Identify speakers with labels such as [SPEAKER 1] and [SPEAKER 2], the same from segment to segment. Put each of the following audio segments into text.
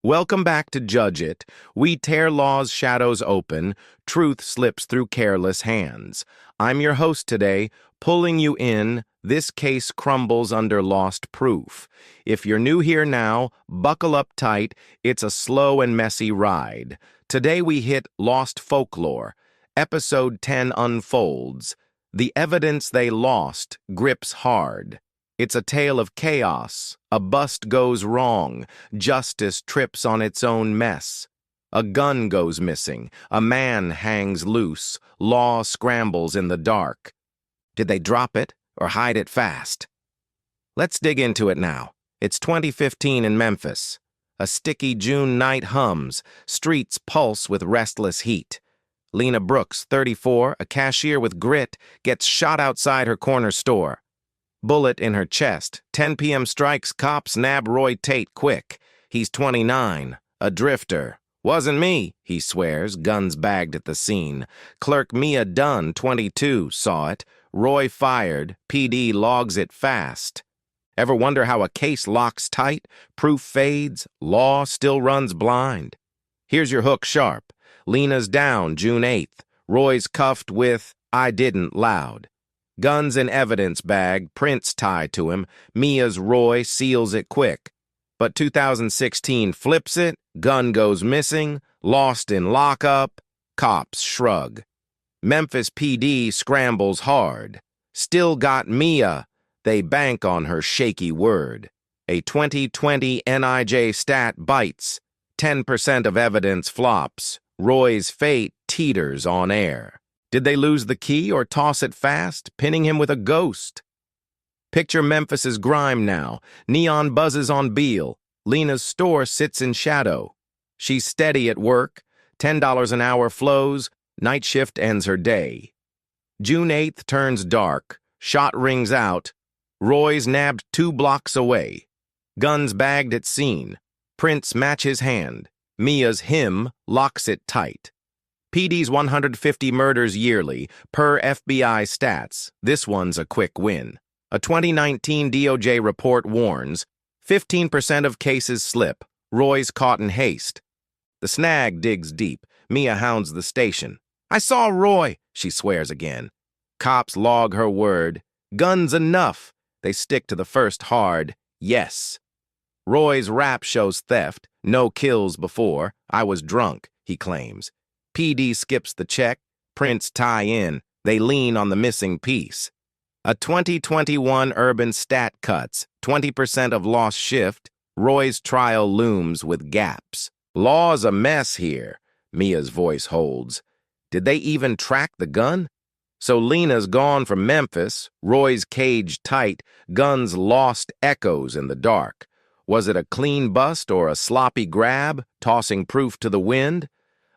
[SPEAKER 1] Welcome back to Judge It. We tear law's shadows open. Truth slips through careless hands. I'm your host today, pulling you in. This case crumbles under lost proof. If you're new here now, buckle up tight. It's a slow and messy ride. Today we hit Lost Folklore. Episode 10 unfolds. The evidence they lost grips hard. It's a tale of chaos. A bust goes wrong. Justice trips on its own mess. A gun goes missing. A man hangs loose. Law scrambles in the dark. Did they drop it or hide it fast? Let's dig into it now. It's 2015 in Memphis. A sticky June night hums. Streets pulse with restless heat. Lena Brooks, 34, a cashier with grit, gets shot outside her corner store. Bullet in her chest. 10 p.m. strikes. Cops nab Roy Tate quick. He's 29, a drifter. Wasn't me, he swears, guns bagged at the scene. Clerk Mia Dunn, 22, saw it. Roy fired. PD logs it fast. Ever wonder how a case locks tight? Proof fades. Law still runs blind. Here's your hook sharp. Lena's down, June 8th. Roy's cuffed with, "I didn't" loud. Guns in evidence bag, prints tied to him. Mia's Roy seals it quick. But 2016 flips it, gun goes missing, lost in lockup, cops shrug. Memphis PD scrambles hard. Still got Mia, they bank on her shaky word. A 2020 NIJ stat bites. 10% of evidence flops. Roy's fate teeters on air. Did they lose the key or toss it fast, pinning him with a ghost? Picture Memphis's grime now. Neon buzzes on Beale. Lena's store sits in shadow. She's steady at work. $10 an hour flows. Night shift ends her day. June 8th turns dark. Shot rings out. Roy's nabbed 2 blocks away. Guns bagged at scene. Prints match his hand. Mia's him locks it tight. PD's 150 murders yearly, per FBI stats. This one's a quick win. A 2019 DOJ report warns, 15% of cases slip. Roy's caught in haste. The snag digs deep. Mia hounds the station. "I saw Roy," she swears again. Cops log her word. Guns enough. They stick to the first hard, yes. Roy's rap shows theft. No kills before. "I was drunk," he claims. PD skips the check, prints tie in, they lean on the missing piece. A 2021 urban stat cuts, 20% of lost shift. Roy's trial looms with gaps. Law's a mess here, Mia's voice holds. Did they even track the gun? So Lena's gone from Memphis, Roy's cage tight, guns lost echoes in the dark. Was it a clean bust or a sloppy grab, tossing proof to the wind?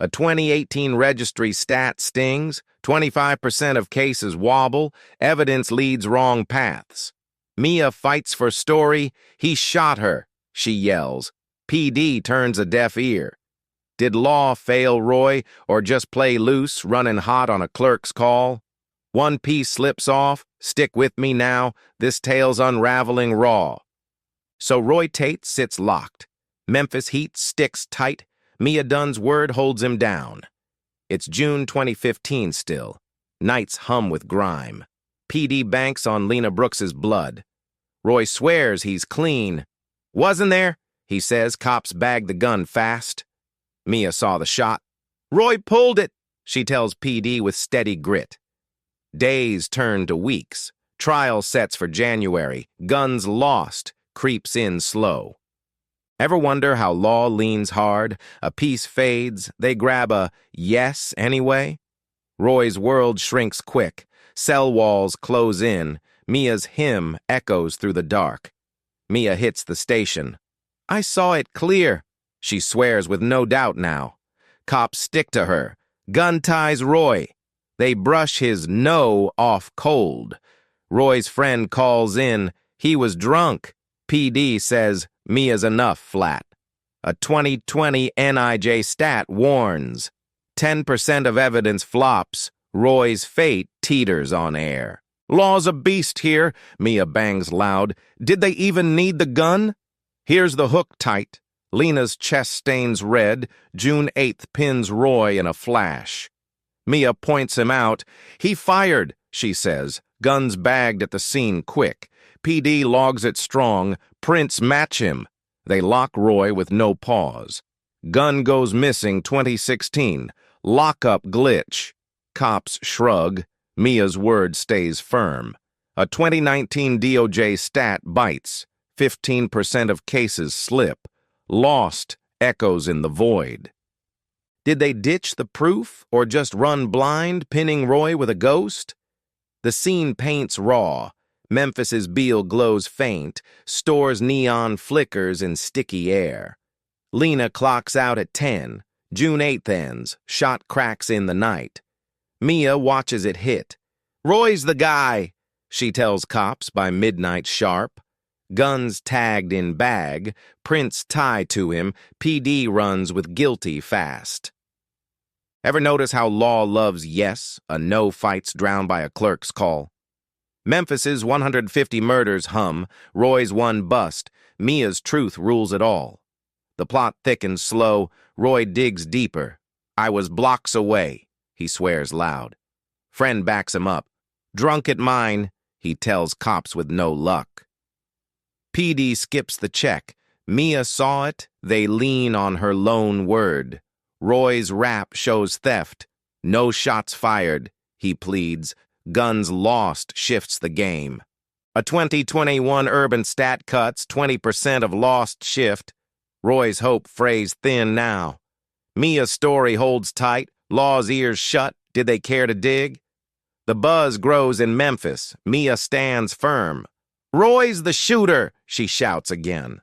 [SPEAKER 1] A 2018 registry stat stings, 25% of cases wobble, evidence leads wrong paths. Mia fights for story, "He shot her," she yells. PD turns a deaf ear. Did law fail Roy or just play loose, running hot on a clerk's call? One piece slips off, stick with me now, this tale's unraveling raw. So Roy Tate sits locked. Memphis heat sticks tight. Mia Dunn's word holds him down. It's June 2015 still. Nights hum with grime. PD banks on Lena Brooks's blood. Roy swears he's clean. "Wasn't there?" he says. Cops bag the gun fast. Mia saw the shot. "Roy pulled it," she tells PD with steady grit. Days turn to weeks. Trial sets for January. Guns lost. Creeps in slow. Ever wonder how law leans hard? A piece fades, they grab a yes anyway? Roy's world shrinks quick. Cell walls close in. Mia's hymn echoes through the dark. Mia hits the station. "I saw it clear," she swears with no doubt now. Cops stick to her. Gun ties Roy. They brush his no off cold. Roy's friend calls in. He was drunk. PD says, Mia's enough flat. A 2020 NIJ stat warns. 10% of evidence flops. Roy's fate teeters on air. "Law's a beast here," Mia bangs loud. "Did they even need the gun?" Here's the hook tight. Lena's chest stains red. June 8th pins Roy in a flash. Mia points him out. He fired, she says. Guns bagged at the scene quick. PD logs it strong. Prints match him. They lock Roy with no pause. Gun goes missing 2016. Lockup glitch. Cops shrug. Mia's word stays firm. A 2019 DOJ stat bites. 15% of cases slip. Lost echoes in the void. Did they ditch the proof or just run blind, pinning Roy with a ghost? The scene paints raw. Memphis's Beale glows faint. Store's neon flickers in sticky air. Lena clocks out at 10. June 8th ends. Shot cracks in the night. Mia watches it hit. Roy's the guy, she tells cops by midnight sharp. Guns tagged in bag. Prints tie to him. PD runs with guilty fast. Ever notice how law loves yes, a no fight's drowned by a clerk's call? Memphis's 150 murders hum. Roy's one bust. Mia's truth rules it all. The plot thickens slow. Roy digs deeper. I was blocks away, he swears loud. Friend backs him up. Drunk at mine, he tells cops with no luck. PD skips the check. Mia saw it. They lean on her lone word. Roy's rap shows theft. No shots fired, he pleads. Guns lost shifts the game. A 2021 urban stat cuts 20% of lost shift. Roy's hope frays thin now. Mia's story holds tight. Law's ears shut. Did they care to dig? The buzz grows in Memphis. Mia stands firm. Roy's the shooter, she shouts again.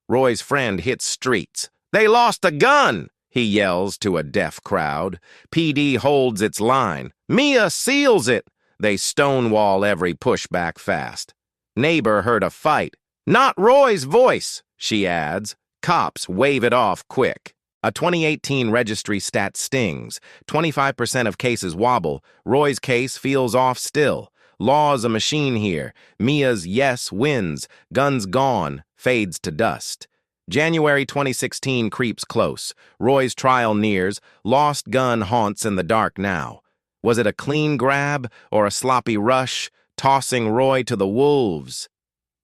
[SPEAKER 1] Roy's friend hits streets. They lost a gun, he yells to a deaf crowd. PD holds its line. Mia seals it. They stonewall every pushback fast. Neighbor heard a fight. Not Roy's voice, she adds. Cops wave it off quick. A 2018 registry stat stings. 25% of cases wobble. Roy's case feels off still. Law's a machine here. Mia's yes wins. Guns gone. Fades to dust. January 2016 creeps close. Roy's trial nears. Lost gun haunts in the dark now. Was it a clean grab or a sloppy rush, tossing Roy to the wolves?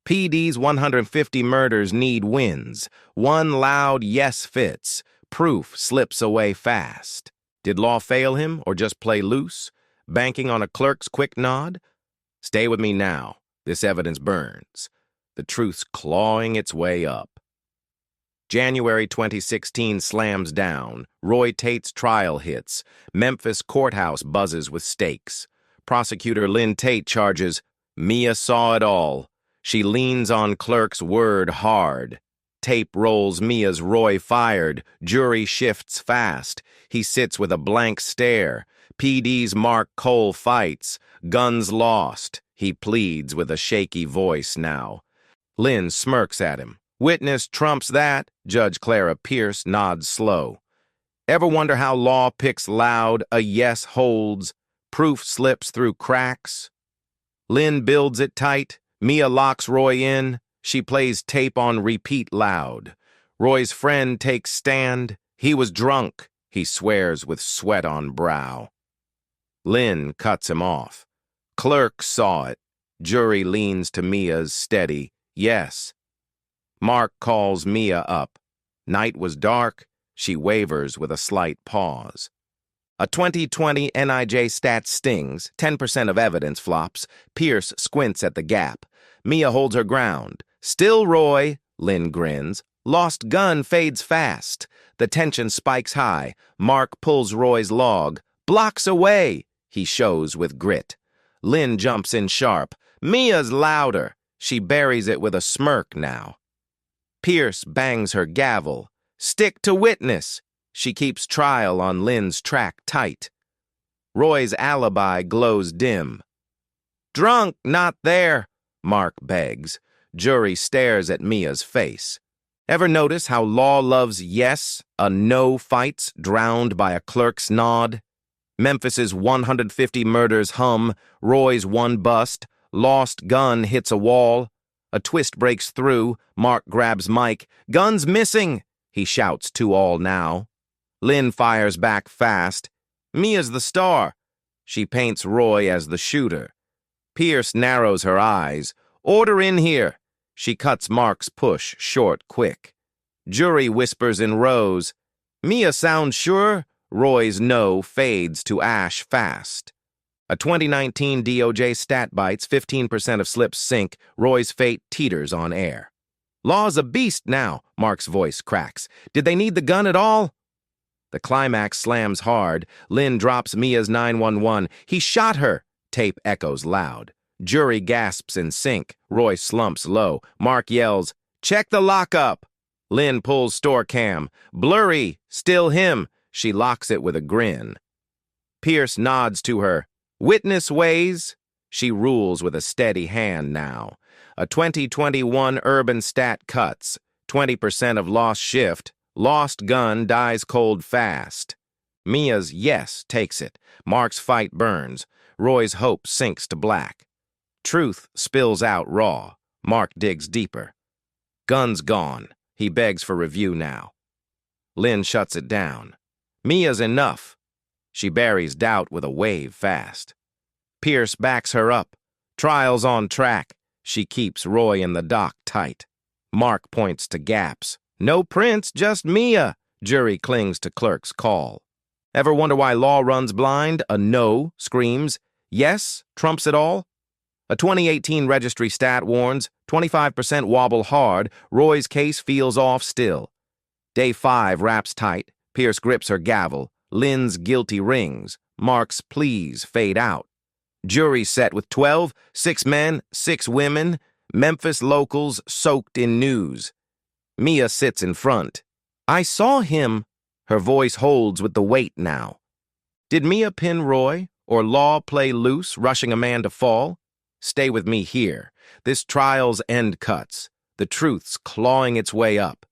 [SPEAKER 1] PD's 150 murders need wins. One loud yes fits. Proof slips away fast. Did law fail him or just play loose, banking on a clerk's quick nod? Stay with me now. This evidence burns. The truth's clawing its way up. January 2016 slams down. Roy Tate's trial hits. Memphis courthouse buzzes with stakes. Prosecutor Lynn Tate charges, Mia saw it all. She leans on clerk's word hard. Tape rolls Mia's Roy fired. Jury shifts fast. He sits with a blank stare. PD's Mark Cole fights. Guns lost. He pleads with a shaky voice now. Lynn smirks at him. Witness trumps that. Judge Clara Pierce nods slow. Ever wonder how law picks loud, a yes holds, proof slips through cracks? Lynn builds it tight. Mia locks Roy in. She plays tape on repeat loud. Roy's friend takes stand. He was drunk, he swears with sweat on brow. Lynn cuts him off. Clerk saw it. Jury leans to Mia's steady yes. Mark calls Mia up. Night was dark. She wavers with a slight pause. A 2020 NIJ stat stings. 10% of evidence flops. Pierce squints at the gap. Mia holds her ground. Still Roy, Lynn grins. Lost gun fades fast. The tension spikes high. Mark pulls Roy's log. Blocks away, he shows with grit. Lynn jumps in sharp. Mia's louder. She buries it with a smirk now. Pierce bangs her gavel. Stick to witness. She keeps trial on Lynn's track tight. Roy's alibi glows dim. Drunk, not there, Mark begs. Jury stares at Mia's face. Ever notice how law loves yes, a no fights drowned by a clerk's nod? Memphis's 150 murders hum. Roy's one bust. Lost gun hits a wall. A twist breaks through. Mark grabs mic. Gun's missing. he shouts to all now. Lynn fires back fast. Mia's the star. She paints Roy as the shooter. Pierce narrows her eyes. Order in here. She cuts Mark's push short quick. Jury whispers in rows. Mia sounds sure. Roy's no fades to ash fast. A 2019 DOJ stat bites, 15% of slips sink. Roy's fate teeters on air. Law's a beast now, Mark's voice cracks. Did they need the gun at all? The climax slams hard. Lynn drops Mia's 911. He shot her. Tape echoes loud. Jury gasps in sync. Roy slumps low. Mark yells, check the lockup. Lynn pulls store cam. Blurry, still him. She locks it with a grin. Pierce nods to her. Witness weighs. She rules with a steady hand now. A 2021 urban stat cuts. 20% of lost shift. Lost gun dies cold fast. Mia's yes takes it. Mark's fight burns. Roy's hope sinks to black. Truth spills out raw. Mark digs deeper. Gun's gone. He begs for review now. Lynn shuts it down. Mia's enough. She buries doubt with a wave fast. Pierce backs her up. Trial's on track. She keeps Roy in the dock tight. Mark points to gaps. No prints, just Mia. Jury clings to clerk's call. Ever wonder why law runs blind? A no screams. Yes trumps it all. A 2018 registry stat warns 25% wobble hard. Roy's case feels off still. Day 5 wraps tight. Pierce grips her gavel. Lynn's guilty rings. Mark's pleas fade out. Jury set with 12, 6 men, 6 women. Memphis locals soaked in news. Mia sits in front. I saw him. Her voice holds with the weight now. Did Mia pin Roy, or law play loose, rushing a man to fall? Stay with me here. This trial's end cuts. The truth's clawing its way up.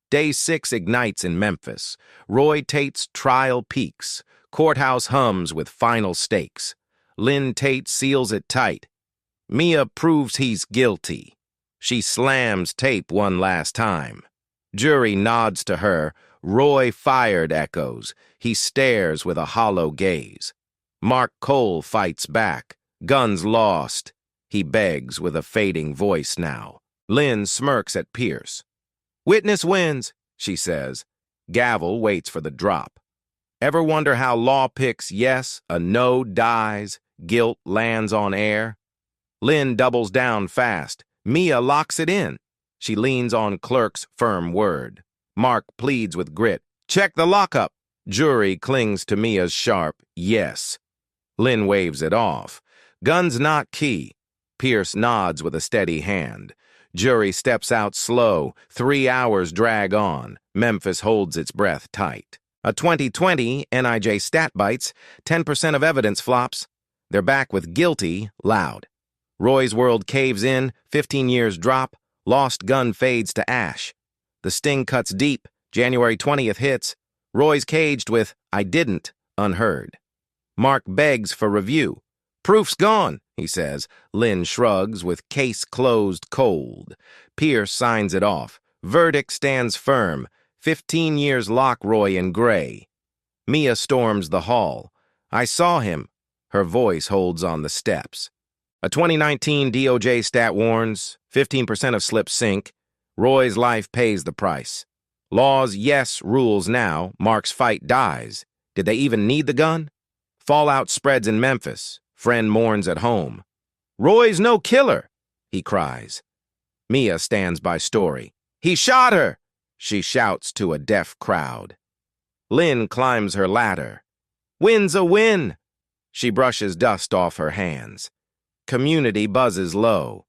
[SPEAKER 1] Day 6 ignites in Memphis. Roy Tate's trial peaks. Courthouse hums with final stakes. Lynn Tate seals it tight. Mia proves he's guilty. She slams tape one last time. Jury nods to her. Roy fired echoes. He stares with a hollow gaze. Mark Cole fights back. Guns lost. He begs with a fading voice now. Lynn smirks at Pierce. Witness wins, she says. Gavel waits for the drop. Ever wonder how law picks yes, a no dies, guilt lands on air? Lynn doubles down fast. Mia locks it in. She leans on clerk's firm word. Mark pleads with grit. Check the lockup. Jury clings to Mia's sharp yes. Lynn waves it off. Gun's not key. Pierce nods with a steady hand. Jury steps out slow. 3 hours drag on. Memphis holds its breath tight. A 2020 NIJ stat bites. 10% of evidence flops. They're back with guilty loud. Roy's world caves in. 15 years drop. Lost gun fades to ash. The sting cuts deep. January 20th hits. Roy's caged with I didn't unheard. Mark begs for review. Proof's gone, he says. Lynn shrugs with case closed cold. Pierce signs it off. Verdict stands firm. 15 years lock Roy in gray. Mia storms the hall. I saw him. Her voice holds on the steps. A 2019 DOJ stat warns 15% of slips sink. Roy's life pays the price. Law's yes rules now. Mark's fight dies. Did they even need the gun? Fallout spreads in Memphis. Friend mourns at home. Roy's no killer, he cries. Mia stands by story. He shot her, she shouts to a deaf crowd. Lynn climbs her ladder. Win's a win. She brushes dust off her hands. Community buzzes low.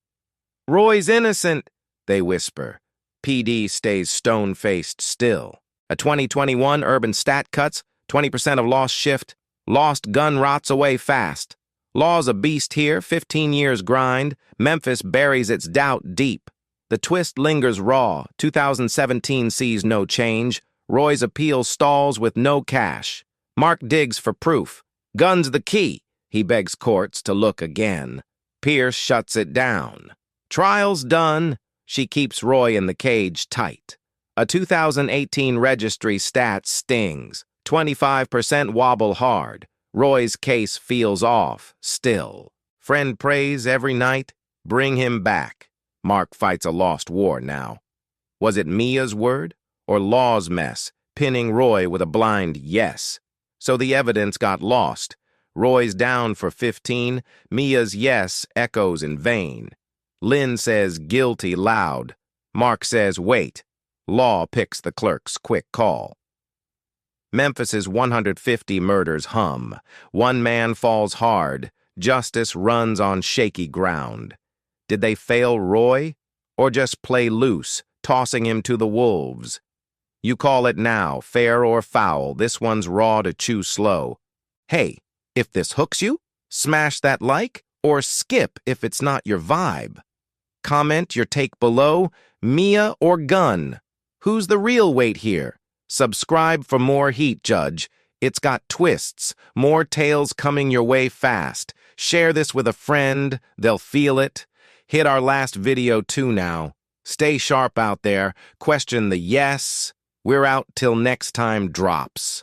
[SPEAKER 1] Roy's innocent, they whisper. PD stays stone-faced still. A 2021 urban stat cuts, 20% of lost shift. Lost gun rots away fast. Law's a beast here, 15 years grind. Memphis buries its doubt deep. The twist lingers raw. 2017 sees no change. Roy's appeal stalls with no cash. Mark digs for proof. Gun's the key. He begs courts to look again. Pierce shuts it down. Trial's done. She keeps Roy in the cage tight. A 2018 registry stat stings. 25% wobble hard. Roy's case feels off, still. Friend prays every night. Bring him back. Mark fights a lost war now. Was it Mia's word or Law's mess, pinning Roy with a blind yes? So the evidence got lost. Roy's down for 15. Mia's yes echoes in vain. Lynn says guilty loud. Mark says wait. Law picks the clerk's quick call. Memphis's 150 murders hum. One man falls hard. Justice runs on shaky ground. Did they fail Roy or just play loose, tossing him to the wolves? You call it now, fair or foul. This one's raw to chew slow. Hey, if this hooks you, smash that like or skip if it's not your vibe. Comment your take below, Mia or gun. Who's the real weight here? Subscribe for more heat, Judge. It's got twists, more tales coming your way fast. Share this with a friend, they'll feel it. Hit our last video too now. Stay sharp out there, question the yes. We're out till next time drops.